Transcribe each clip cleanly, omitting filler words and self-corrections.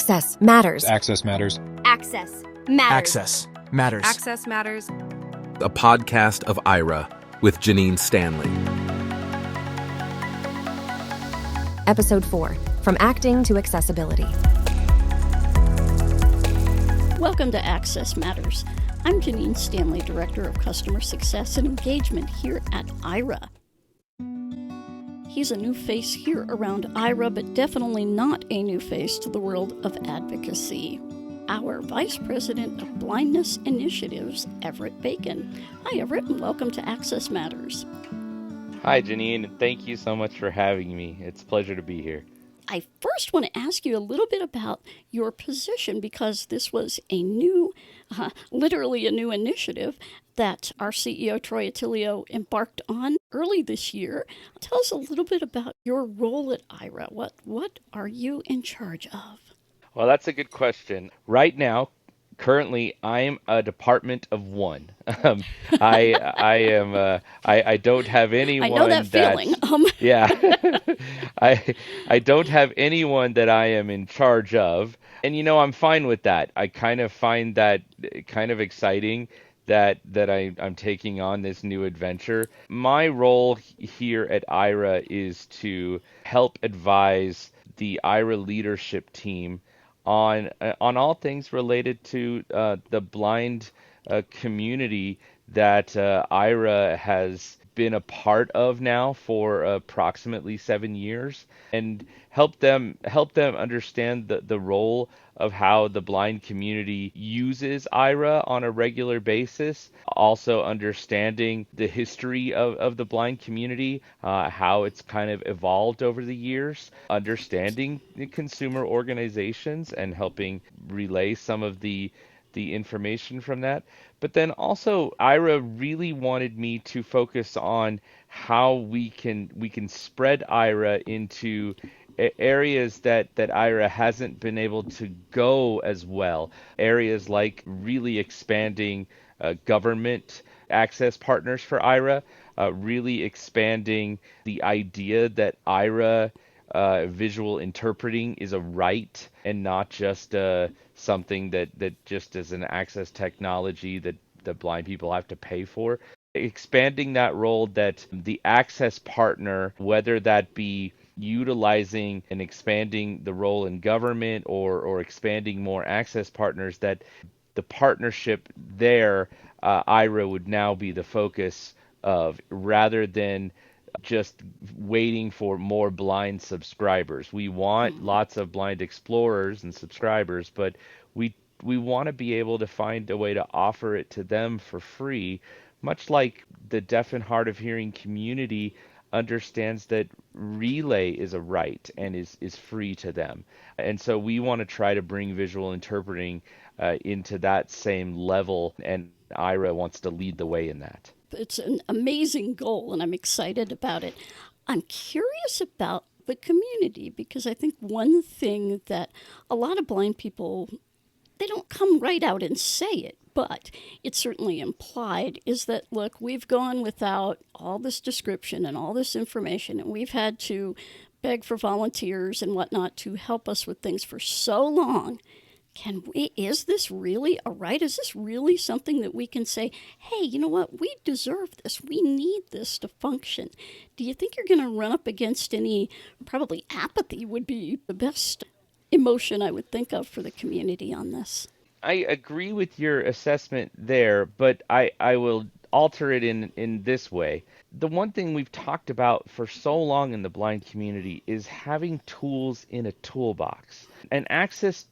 Access matters. Access matters. Access matters. Access matters. Access matters. A podcast of Aira with Jenine Stanley. Episode 4, From Acting to Accessibility. Welcome to Access Matters. I'm Jenine Stanley, Director of Customer Success and Engagement here at Aira. He's a new face here around Aira, but definitely not a new face to the world of advocacy. Our Vice President of Blindness Initiatives, Everett Bacon. Hi, Everett, and welcome to Access Matters. Hi, Jenine, and thank you so much for having me. It's a pleasure to be here. I first want to ask you a little bit about your position, because this was a new, literally a new initiative that our CEO, Troy Attilio, embarked on early this year. Tell us a little bit about your role at Aira. What are you in charge of? Well, that's a good question. Right now, currently, I'm a department of one. I don't have anyone. I know that feeling. Yeah, I don't have anyone that I am in charge of, and I'm fine with that. I kind of find that kind of exciting that I'm taking on this new adventure. My role here at Aira is to help advise the Aira leadership team on all things related to the blind community that Aira has been a part of now for approximately 7 years, and help them understand the role of how the blind community uses Aira on a regular basis. Also understanding the history of the blind community, how it's kind of evolved over the years, understanding the consumer organizations and helping relay some of the information from that. But then also, Aira really wanted me to focus on how we can spread Aira into areas that Aira hasn't been able to go as well. Areas like really expanding government access partners for Aira, really expanding the idea that Aira visual interpreting is a right and not just something that just is an access technology that blind people have to pay for. Expanding that role, that the access partner, whether that be utilizing and expanding the role in government or expanding more access partners, that the partnership there, Aira would now be the focus of, rather than just waiting for more blind subscribers. We want lots of blind explorers and subscribers, but we want to be able to find a way to offer it to them for free, much like the deaf and hard of hearing community understands that relay is a right and is free to them. And so we want to try to bring visual interpreting into that same level, and Aira wants to lead the way in that. It's an amazing goal, and I'm excited about it. I'm curious about the community, because I think one thing that a lot of blind people, they don't come right out and say it, but it's certainly implied, is that, look, we've gone without all this description and all this information, and we've had to beg for volunteers and whatnot to help us with things for so long. Is this really a right? Is this really something that we can say, hey, you know what, we deserve this, we need this to function? Do you think you're going to run up against any, probably apathy would be the best emotion I would think of for the community on this? I agree with your assessment there, but I will alter it in this way. The one thing we've talked about for so long in the blind community is having tools in a toolbox. And access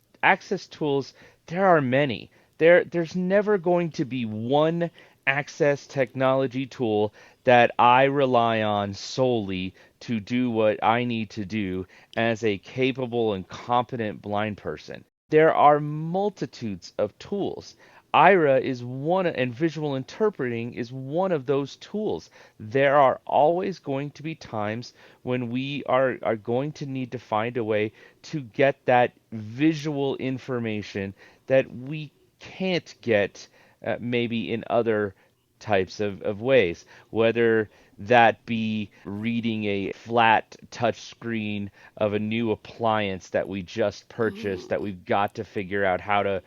tools, there are many. There's never going to be one access technology tool that I rely on solely to do what I need to do as a capable and competent blind person. There are multitudes of tools. Aira is one, and visual interpreting is one of those tools. There are always going to be times when we are going to need to find a way to get that visual information that we can't get maybe in other types of ways, whether that be reading a flat touch screen of a new appliance that we just purchased that we've got to figure out how to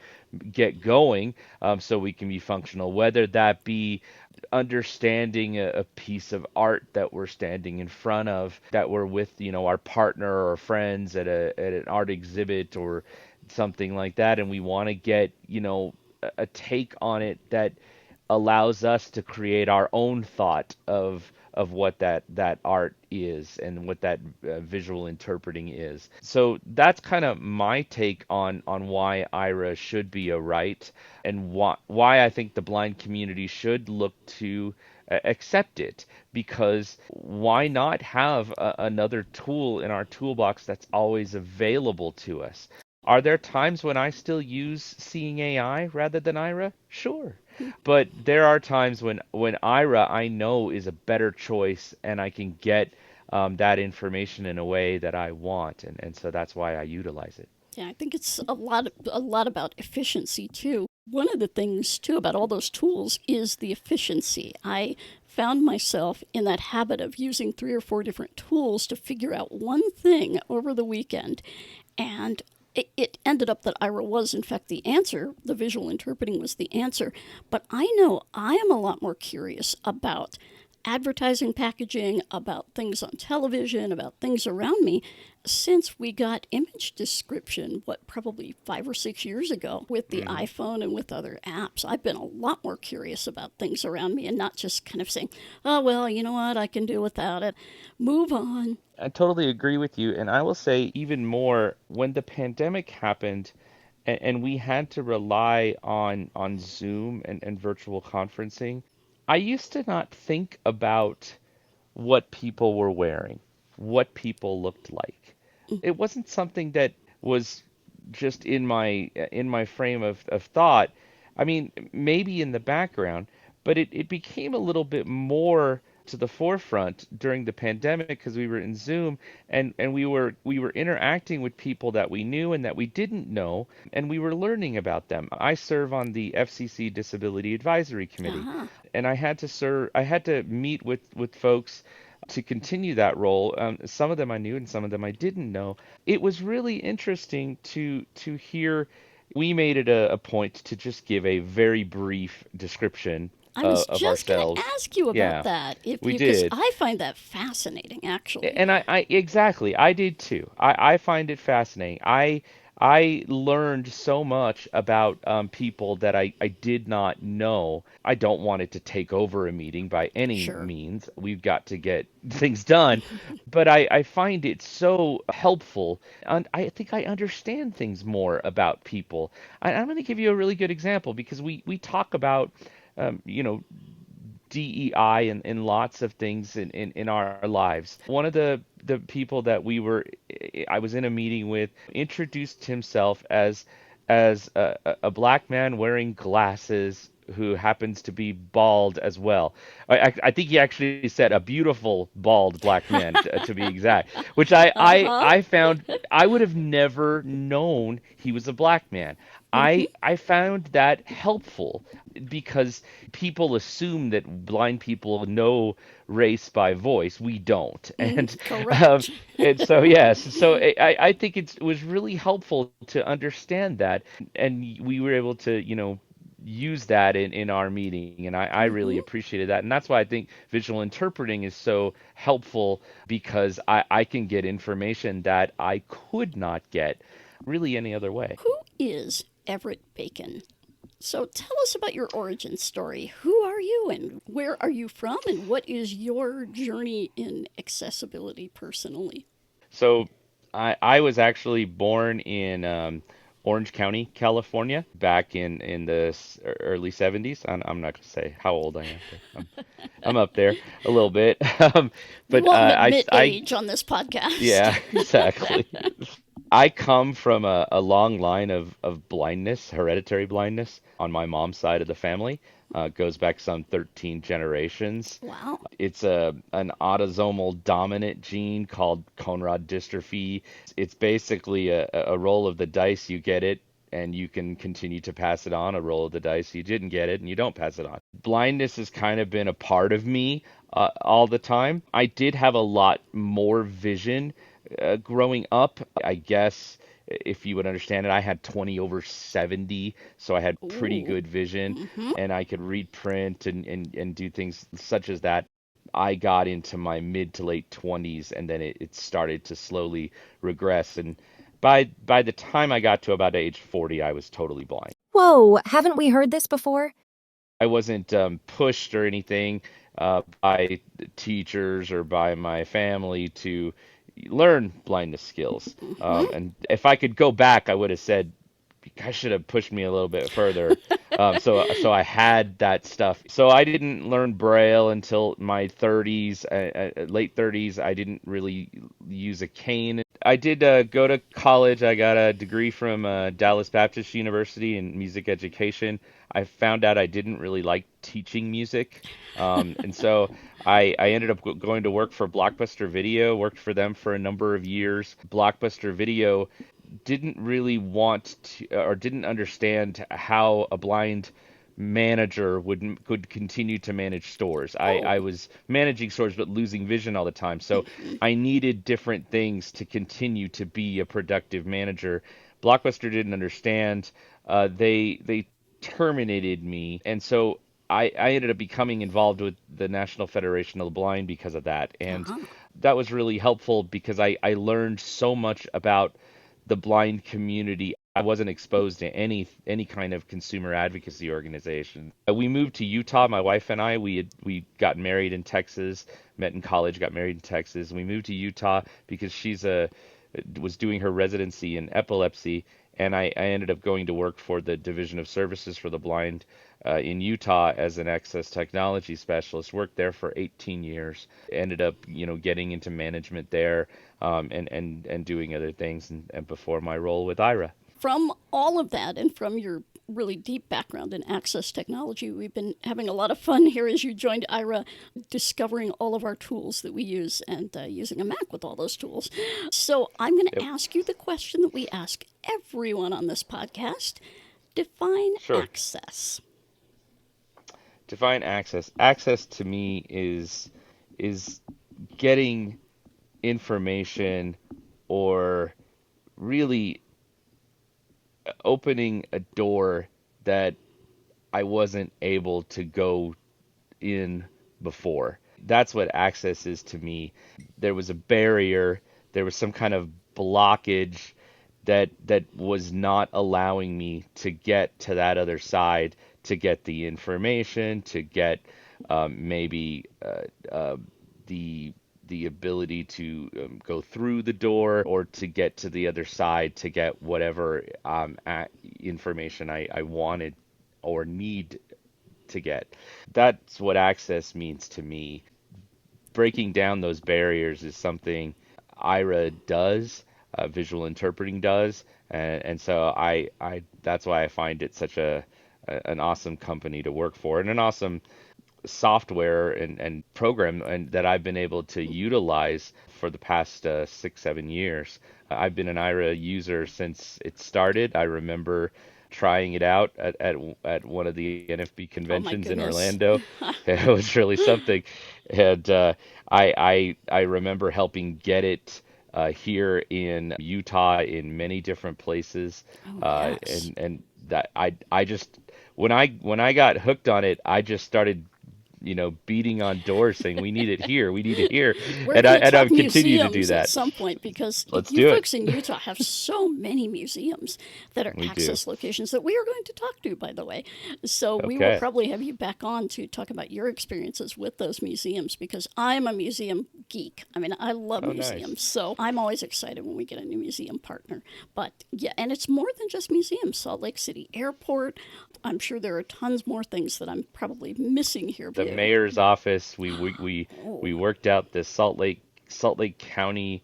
get going, so we can be functional, whether that be understanding a piece of art that we're standing in front of, that we're with, our partner or friends at an art exhibit or something like that, and we want to get, a take on it that allows us to create our own thought of what that art is and what that visual interpreting is. So that's kind of my take on why Ira should be a right, and why I think the blind community should look to accept it, because why not have another tool in our toolbox that's always available to us? Are there times when I still use Seeing AI rather than Ira? Sure. But there are times when Ira I know is a better choice, and I can get that information in a way that I want, and so that's why I utilize it. Yeah, I think it's a lot about efficiency too. One of the things too about all those tools is the efficiency. I found myself in that habit of using 3 or 4 different tools to figure out one thing over the weekend, and it ended up that Ira was, in fact, the answer. The visual interpreting was the answer. But I know I am a lot more curious about advertising packaging, about things on television, about things around me, since we got image description, probably 5 or 6 years ago with the iPhone and with other apps. I've been a lot more curious about things around me and not just kind of saying, oh, well, you know what, I can do without it. Move on. I totally agree with you, and I will say even more when the pandemic happened, and we had to rely on Zoom and virtual conferencing. I used to not think about what people were wearing, what people looked like. It wasn't something that was just in my frame of thought. I mean, maybe in the background, but it became a little bit more to the forefront during the pandemic because we were in Zoom, and we were interacting with people that we knew and that we didn't know, and we were learning about them. I serve on the FCC Disability Advisory Committee, Uh-huh. and I had to meet with folks to continue that role. Some of them I knew and some of them I didn't know. It was really interesting to hear. We made it a point to just give a very brief description I was of just going to ourselves. ask you about Yeah, that, if we you, because did. I find that fascinating, actually. And I exactly, I did too. I find it fascinating. I learned so much about people that I did not know. I don't want it to take over a meeting by any Sure. means. We've got to get things done. But I find it so helpful. And I think I understand things more about people. I'm going to give you a really good example because we talk about, um, you know, DEI and lots of things in our lives. One of the people that I was in a meeting with introduced himself as a black man wearing glasses who happens to be bald as well. I think he actually said a beautiful bald black man to be exact, which Uh-huh. I found I would have never known he was a black man. I found that helpful because people assume that blind people know race by voice. We don't, um, Correct. and so yes, so I think it was really helpful to understand that, and we were able to use that in our meeting, and I really appreciated that, and that's why I think visual interpreting is so helpful because I can get information that I could not get really any other way. Who is Everett Bacon? So tell us about your origin story. Who are you and where are you from, and what is your journey in accessibility personally? So I was actually born in Orange County, California, back in the early 70s. I'm not going to say how old I am, but I'm up there a little bit. We But won't admit I age on this podcast. yeah, exactly. I come from a long line of blindness, hereditary blindness on my mom's side of the family. Goes back some 13 generations. Wow. It's an autosomal dominant gene called Conrad dystrophy. It's basically a roll of the dice. You get it, and you can continue to pass it on. A roll of the dice, you didn't get it, and you don't pass it on. Blindness has kind of been a part of me all the time. I did have a lot more vision growing up. I guess if you would understand it, I had 20/70, so I had pretty Ooh. good vision Mm-hmm. and I could read print and do things such as that. I got into my mid to late 20s and then it started to slowly regress. And by the time I got to about age 40, I was totally blind. Whoa, haven't we heard this before? I wasn't pushed or anything by teachers or by my family to learn blindness skills. Mm-hmm. And if I could go back, I would have said, "You guys should have pushed me a little bit further." So I had that stuff. So I didn't learn Braille until my 30s, late 30s. I didn't really use a cane. I did go to college. I got a degree from Dallas Baptist University in music education. I found out I didn't really like teaching music. And so I ended up going to work for Blockbuster Video, worked for them for a number of years. Blockbuster Video didn't really want to or didn't understand how a blind manager could continue to manage stores. Oh. I was managing stores but losing vision all the time. So I needed different things to continue to be a productive manager. Blockbuster didn't understand. They terminated me, and so I ended up becoming involved with the National Federation of the Blind because of that. And Uh-huh. that was really helpful because I learned so much about the blind community. I wasn't exposed to any kind of consumer advocacy organization. We moved to Utah, my wife and I. We got married in Texas, met in college, got married in Texas. We moved to Utah because she's a was doing her residency in epilepsy, and I ended up going to work for the Division of Services for the Blind in Utah as an access technology specialist. Worked there for 18 years. Ended up, getting into management there, and doing other things, and before my role with Aira. From all of that and from your really deep background in access technology, we've been having a lot of fun here as you joined Ira, discovering all of our tools that we use and using a Mac with all those tools. So I'm going to Yep. ask you the question that we ask everyone on this podcast. Define Sure. access. Define access. Access to me is getting information or really opening a door that I wasn't able to go in before. That's what access is to me. There was a barrier, there was some kind of blockage that was not allowing me to get to that other side, to get the information, to get maybe the the ability to go through the door or to get to the other side to get whatever information I wanted or need to get. That's what access means to me. Breaking down those barriers is something Ira does, visual interpreting does, and so I that's why I find it such an awesome company to work for and an awesome software and program and that I've been able to utilize for the past 6, 7 years. I've been an Aira user since it started. I remember trying it out at one of the NFB Oh my conventions in goodness. Orlando. It was really something, and I remember helping get it here in Utah in many different places, Oh, yes. and that I just when I got hooked on it, I just started beating on doors saying we need it here, we need it here, We're and going to talk I've continued to do museums at that. some point because Let's you do it. folks in Utah have so many museums that are We do. access locations that we are going to talk to, by the way. So we will Okay. probably have you back on to talk about your experiences with those museums because I'm a museum geek. I mean, I love Oh, nice. museums. So I'm always excited when we get a new museum partner. But yeah, and it's more than just museums. Salt Lake City Airport. I'm sure there are tons more things that I'm probably missing here. The But mayor's office. We worked out the Salt Lake County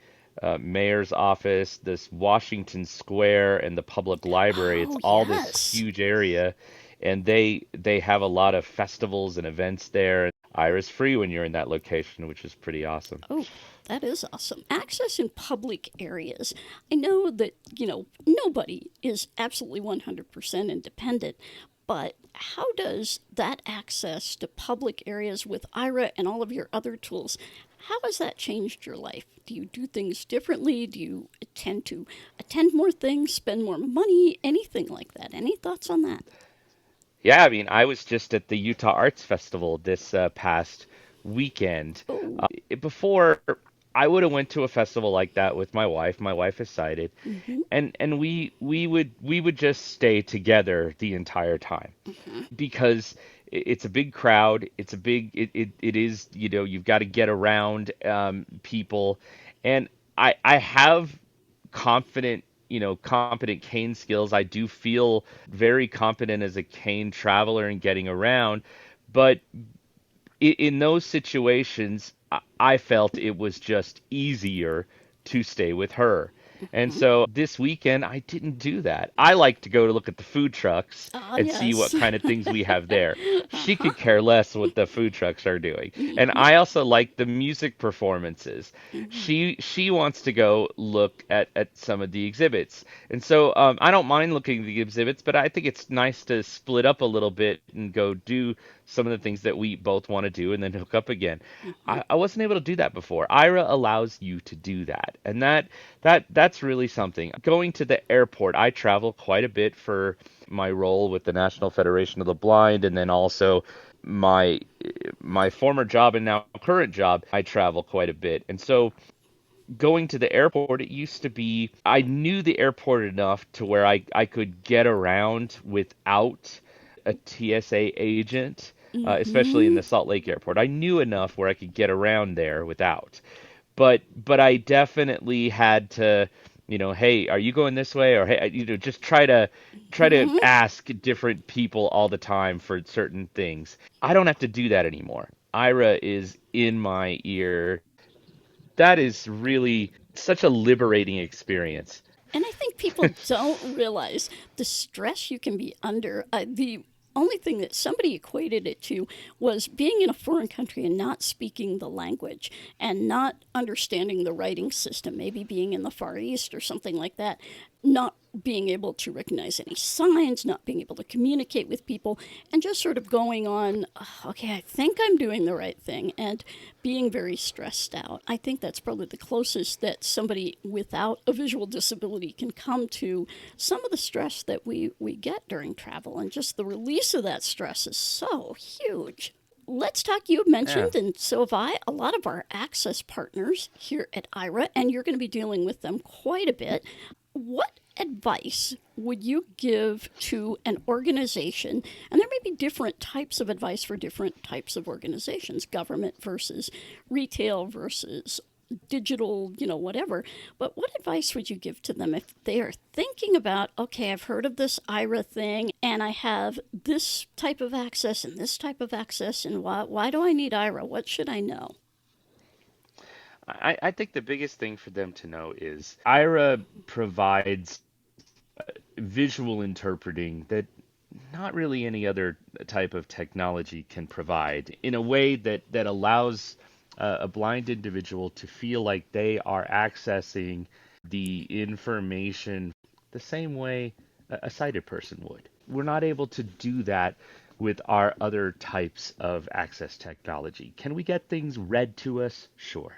mayor's office, this Washington Square, and the public library. It's oh, all this yes. huge area, and they have a lot of festivals and events there. Ira's free when you're in that location, which is pretty awesome. Oh, that is awesome. Access in public areas. I know that, nobody is absolutely 100% independent, But how does that access to public areas with Aira and all of your other tools, how has that changed your life? Do you do things differently? Do you tend to attend more things, spend more money, anything like that? Any thoughts on that? Yeah, I mean, I was just at the Utah Arts Festival this past weekend. Oh, Before, I would have went to a festival like that with my wife. My wife is sighted, mm-hmm, and we would just stay together the entire time mm-hmm, because it's a big crowd. It's a big it is, you've got to get around people, and I have competent cane skills. I do feel very competent as a cane traveler and getting around, but in those situations, I felt it was just easier to stay with her. And mm-hmm. so this weekend, I didn't do that. I like to go to look at the food trucks Ah, and see yes. what kind of things we have there. She Uh-huh. could care less what the food trucks are doing. And Mm-hmm, I also like the music performances. mm-hmm, She wants to go look at some of the exhibits. And so I don't mind looking at the exhibits, but I think it's nice to split up a little bit and go do some of the things that we both want to do and then hook up again. mm-hmm. I wasn't able to do that before. Ira allows you to do that. And that's really something. Going to the airport, I travel quite a bit for my role with the National Federation of the Blind, and then also my my former job and now current job, I travel quite a bit. And so going to the airport, it used to be I knew the airport enough to where I could get around without a TSA agent, especially in Mm-hmm. the Salt Lake airport. I knew enough where I could get around there without. But I definitely had to, hey, are you going this way? Or hey, just try to Mm-hmm. ask different people all the time for certain things. I don't have to do that anymore. Ira is in my ear. That is really such a liberating experience. And I think people don't realize the stress you can be under. The only thing that somebody equated it to was being in a foreign country and not speaking the language and not understanding the writing system, maybe being in the Far East or something like that, not being able to recognize any signs, not being able to communicate with people, and just sort of going on, okay, I think I'm doing the right thing, and being very stressed out. I think that's probably the closest that somebody without a visual disability can come to some of the stress that we get during travel, and just the release of that stress is so huge. Let's talk. You have Yeah. mentioned, and so have I, a lot of our access partners here at Aira, and you're going to be dealing with them quite a bit. What advice would you give to an organization? And there may be different types of advice for different types of organizations, government versus retail versus digital, whatever. But what advice would you give to them if they are thinking about, okay, I've heard of this IRA thing and I have this type of access and this type of access, and why do I need IRA? What should I know? I think the biggest thing for them to know is Ira provides visual interpreting that not really any other type of technology can provide in a way that allows a blind individual to feel like they are accessing the information the same way a sighted person would. We're not able to do that with our other types of access technology. Can we get things read to us? Sure.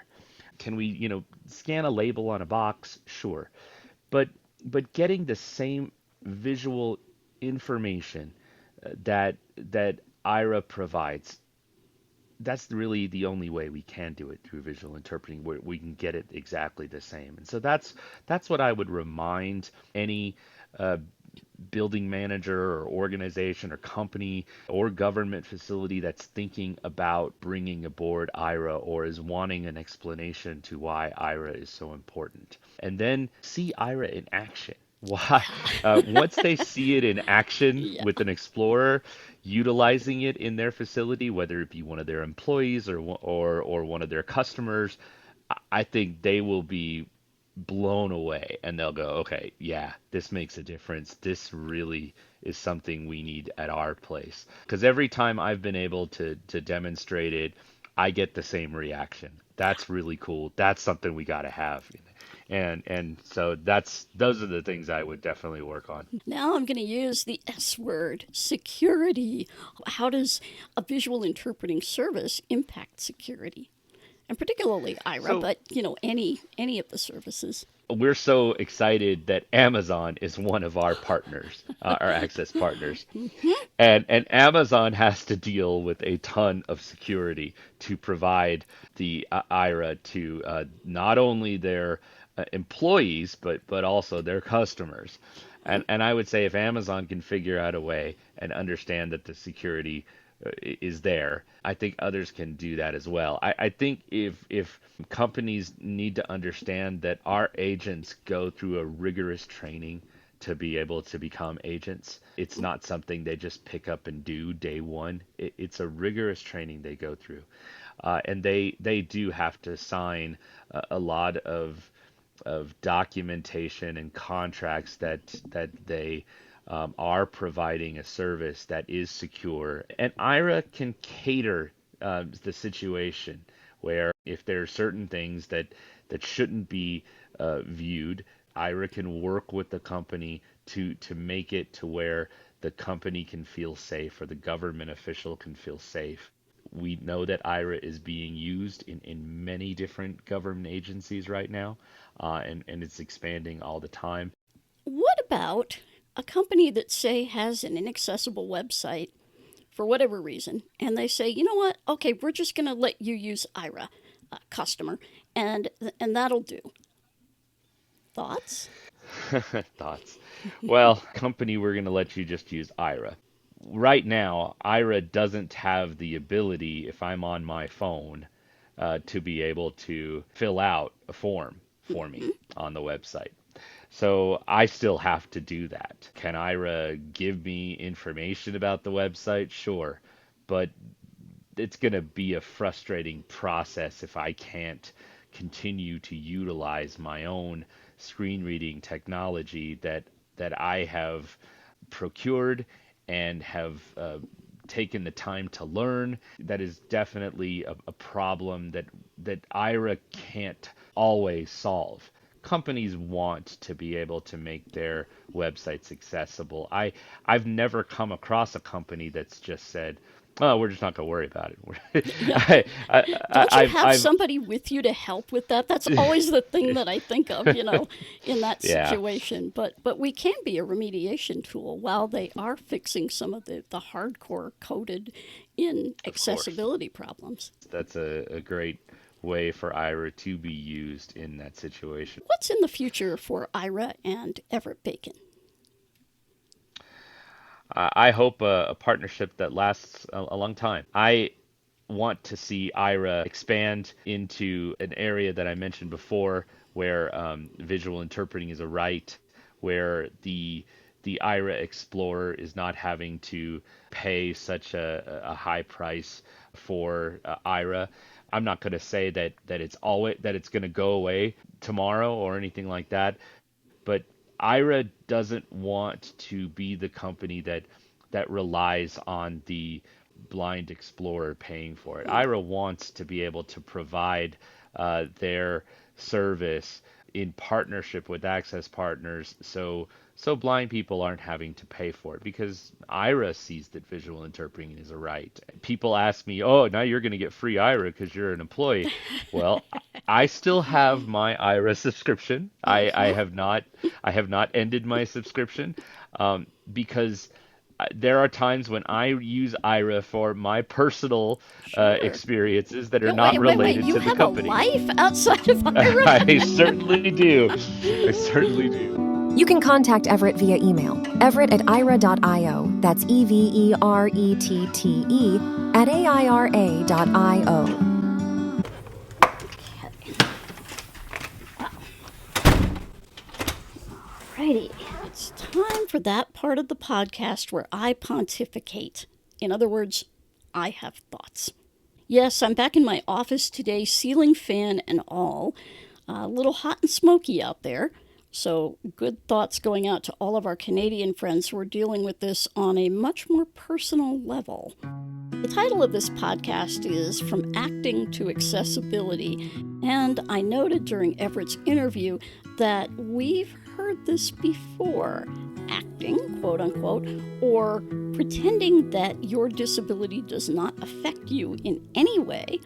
Can we, scan a label on a box? Sure. But but getting the same visual information that Ira provides, that's really the only way we can do it through visual interpreting, where we can get it exactly the same. And so that's what I would remind any uh, building manager or organization or company or government facility that's thinking about bringing aboard Ira or is wanting an explanation to why Ira is so important. And then see Ira in action. Why? Once they see it in action Yeah. with an explorer utilizing it in their facility, whether it be one of their employees or one of their customers, I think they will be blown away and they'll go, okay, yeah, this makes a difference. This really is something we need at our place. Because every time I've been able to demonstrate it, I get the same reaction. That's really cool. That's something we got to have. And so those are the things I would definitely work on. Now I'm going to use the S word, security. How does a visual interpreting service impact security? And particularly Aira, So but any of the services. we're so excited that Amazon is one of our partners, our access partners. And Amazon has to deal with a ton of security to provide the IRA to not only their employees but also their customers. And I would say if Amazon can figure out a way and understand that the security is there, I think others can do that as well. I think if companies need to understand that our agents go through a rigorous training to be able to become agents. It's not something they just pick up and do day one. It's a rigorous training they go through, and they do have to sign a lot of documentation and contracts that they are providing a service that is secure. And Ira can cater the situation where if there are certain things that shouldn't be viewed, Ira can work with the company to make it to where the company can feel safe or the government official can feel safe. We know that Ira is being used in many different government agencies right now, and it's expanding all the time. What about a company that, say, has an inaccessible website for whatever reason, and they say, you know what? Okay, we're just going to let you use Aira, customer, and that'll do. Thoughts? Thoughts? Well, company, we're going to let you just use Ira. Right now, Ira doesn't have the ability, if I'm on my phone, to be able to fill out a form for me on the website. So I still have to do that. Can Ira give me information about the website? Sure. But it's going to be a frustrating process if I can't continue to utilize my own screen reading technology that I have procured and have taken the time to learn. That is definitely a problem that Ira can't always solve. Companies want to be able to make their websites accessible. I've never come across a company that's just said, "Oh, we're just not going to worry about it." Yeah. Don't you have I've somebody with you to help with that? That's always the thing that I think of, in that yeah, situation. But we can be a remediation tool while they are fixing some of the hardcore coded in of course. accessibility problems. That's a great way for Ira to be used in that situation. What's in the future for Aira and Everett Bacon? I hope a partnership that lasts a long time. I want to see Ira expand into an area that I mentioned before, where visual interpreting is a right, where the Ira Explorer is not having to pay such a high price for Ira. I'm not going to say that it's going to go away tomorrow or anything like that, but Ira doesn't want to be the company that relies on the blind explorer paying for it. Ira wants to be able to provide their service in partnership with access partners, so blind people aren't having to pay for it because Ira sees that visual interpreting is a right. People ask me, "Oh, now you're going to get free Ira because you're an employee." Well, I still have my Ira subscription. I have not ended my subscription because there are times when I use Ira for my personal Sure. experiences that are Yeah, not wait. related You to the have a company. life outside of Aira? I certainly do. I certainly do. You can contact Everett via email, everett@aira.io. That's EVERETTE at AIRA.io. Righty. It's time for that part of the podcast where I pontificate. In other words, I have thoughts. Yes, I'm back in my office today, ceiling fan and all. A little hot and smoky out there. So good thoughts going out to all of our Canadian friends who are dealing with this on a much more personal level. The title of this podcast is From Acting to Accessibility, and I noted during Everett's interview that we've heard this before. Acting, quote unquote, or pretending that your disability does not affect you in any way,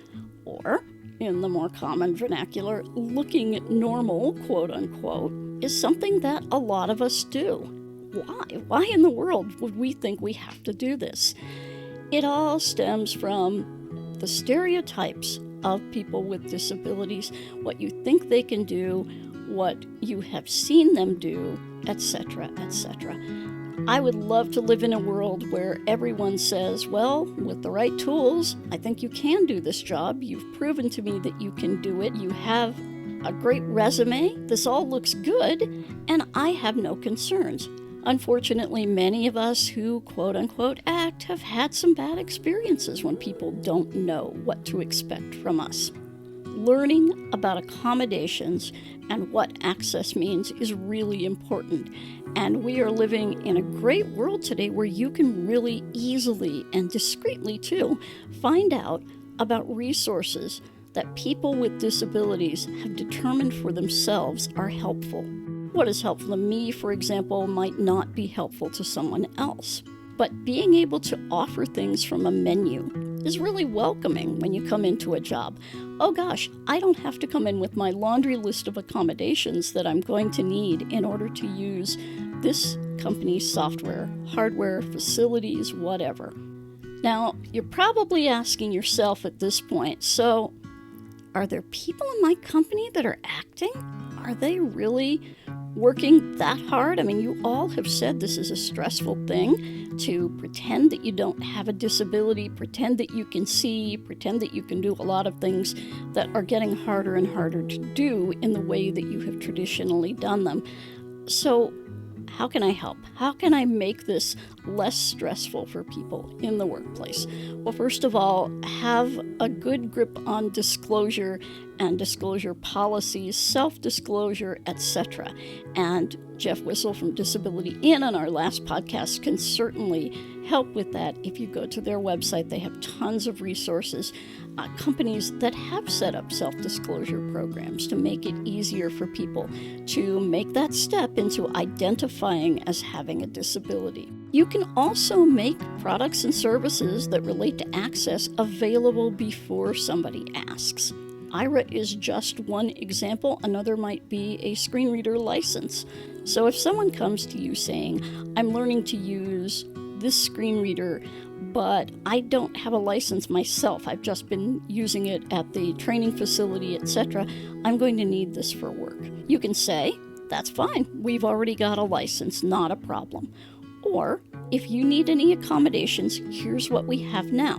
or, in the more common vernacular, looking normal, quote unquote, is something that a lot of us do. Why? Why in the world would we think we have to do this? It all stems from the stereotypes of people with disabilities, what you think they can do, what you have seen them do, etc., etc. I would love to live in a world where everyone says, well, with the right tools, I think you can do this job. You've proven to me that you can do it. You have a great resume. This all looks good, and I have no concerns. Unfortunately, many of us who quote-unquote act have had some bad experiences when people don't know what to expect from us. Learning about accommodations and what access means is really important, and we are living in a great world today where you can really easily and discreetly, too, find out about resources that people with disabilities have determined for themselves are helpful. What is helpful to me, for example, might not be helpful to someone else. But being able to offer things from a menu is really welcoming when you come into a job. Oh gosh, I don't have to come in with my laundry list of accommodations that I'm going to need in order to use this company's software, hardware, facilities, whatever. Now, you're probably asking yourself at this point, so are there people in my company that are acting? Are they really working that hard? I mean, you all have said this is a stressful thing to pretend that you don't have a disability, pretend that you can see, pretend that you can do a lot of things that are getting harder and harder to do in the way that you have traditionally done them. So how can I help? How can I make this less stressful for people in the workplace? Well, first of all, have a good grip on disclosure and disclosure policies, self-disclosure, etc. And Jeff Whistle from Disability In on our last podcast can certainly help with that. If you go to their website, they have tons of resources, companies that have set up self-disclosure programs to make it easier for people to make that step into identifying as having a disability. You can also make products and services that relate to access available before somebody asks. Aira is just one example. Another might be a screen reader license. So if someone comes to you saying, I'm learning to use this screen reader, but I don't have a license myself, I've just been using it at the training facility, etc., I'm going to need this for work. You can say, that's fine, we've already got a license, not a problem. Or, if you need any accommodations, here's what we have now.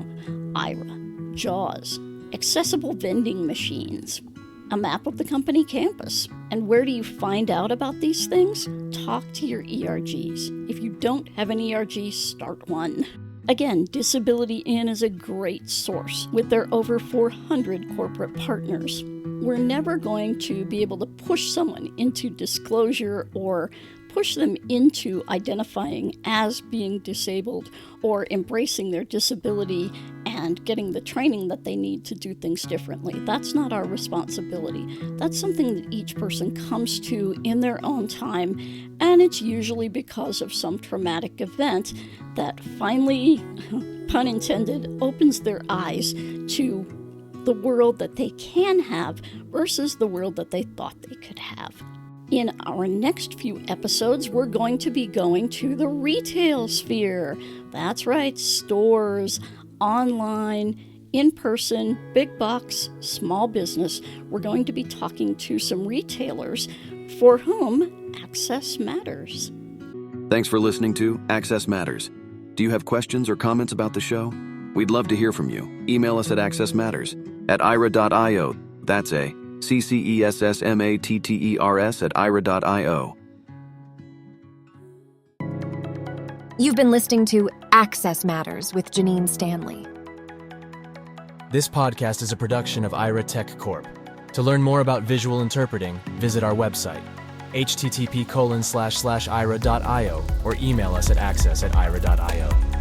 Aira, JAWS, accessible vending machines, a map of the company campus. And where do you find out about these things? Talk to your ERGs. If you don't have an ERG, start one. Again, Disability In is a great source with their over 400 corporate partners. We're never going to be able to push someone into disclosure or push them into identifying as being disabled or embracing their disability and getting the training that they need to do things differently. That's not our responsibility. That's something that each person comes to in their own time, and it's usually because of some traumatic event that finally, pun intended, opens their eyes to the world that they can have versus the world that they thought they could have. In our next few episodes, we're going to be going to the retail sphere. That's right, stores, online, in-person, big box, small business. We're going to be talking to some retailers for whom access matters. Thanks for listening to Access Matters. Do you have questions or comments about the show? We'd love to hear from you. Email us at accessmatters@aira.io. That's CCESSMATTERS@aira.io. You've been listening to Access Matters with Jenine Stanley. This podcast is a production of Aira Tech Corp. To learn more about visual interpreting, visit our website, http://ira.io or email us at access@ira.io.